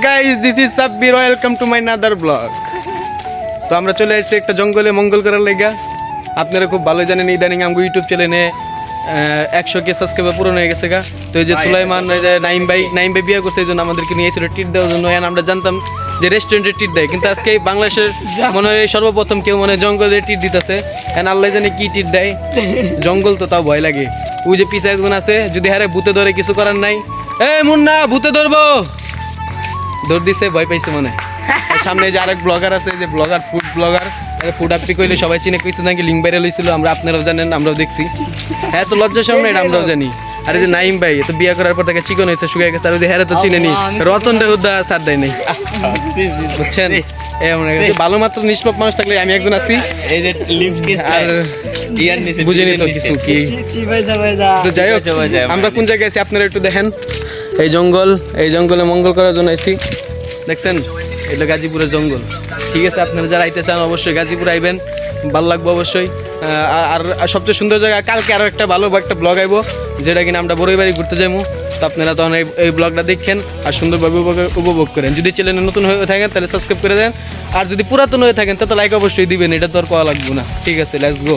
Guys this is Sabbir, welcome to my another blog. তো আমরা চলে এসেছি একটা জঙ্গলে মঙ্গল করার লেগা। আপনারা খুব ভালো জানেন ইদানিং আমাকে ইউটিউব চ্যানেলে 100K সাবস্ক্রাইবার পূরণ হয়ে গেছে গা। তো এই যে সুলাইমান, নাইম ভাই বিয়ে করছে, এই জন্য আমাদেরকে নিয়ে এসেছিল ট্রিট দেওয়ার জন্য। আমরা জানতাম যে রেস্টুরেন্টে ট্রিট দেয়, কিন্তু আজকে বাংলাদেশের মনে হয় সর্বপ্রথম কেউ মনে হয় জঙ্গলে ট্রিট দিতেছে। এন্ড আল্লাহ জানে কি ট্রিট দেয়, জঙ্গল তো তাও ভয় লাগে। ওই যে পিছে একজন আছে, যদি হারে ভূতে ধরে কিছু করার নাই। এই মুন্না, ভূতে ধরবো, দৌড় দিছে, ভয় পাইছে মনে। আর সামনে যে আরেক ব্লগার আছে, যে ব্লগার, ফুড ব্লগার, ফুড আপনি কইলে সবাই চিনে, কিছু নাকি লিঙ্ক ভাইরাল হয়েছিল, আমরা আপনারাও জানেন, আমরাও দেখছি। হ্যাঁ, তো লজ্জার সামনে এটা আমরাও জানি। আর এই যে নাইম ভাই, তো বিয়ে করার পর তাকে চিকন হয়েছে, শুকিয়ে গেছে। আর ওই যে হ্যাঁ তো চিনে নি, রতন হুদ্দা সার দেয় নাই, বুঝছেন? ভালো মাত্র নিষ্পাপ মানুষ থাকলে আমি একজন আছি, আর বুঝিনি তো কিছু কি। তো যাই হোক, আমরা কোন জায়গায় আছি আপনারা একটু দেখেন। এই জঙ্গলে মঙ্গল করার জন্য এসি, দেখছেন? এগুলো গাজীপুরের জঙ্গল। ঠিক আছে, আপনারা যারা আইতে চান অবশ্যই গাজীপুর আইবেন, ভালো লাগবে অবশ্যই। আর সবচেয়ে সুন্দর জায়গা, কালকে আরও একটা ভালো একটা ব্লগ আইব, যেটা কিনা আমরা বড়ই বাড়ি ঘুরতে যাবো। তো আপনারা তখন এই ব্লগটা দেখেন আর সুন্দরভাবে উপভোগ করেন। যদি চ্যানেলে নতুন হয়ে থাকেন তাহলে সাবস্ক্রাইব করে দেন, আর যদি পুরাতন হয়ে থাকেন তাহলে লাইক অবশ্যই দিবেন, এটা তো আর করা লাগবে না। ঠিক আছে, লেটস গো।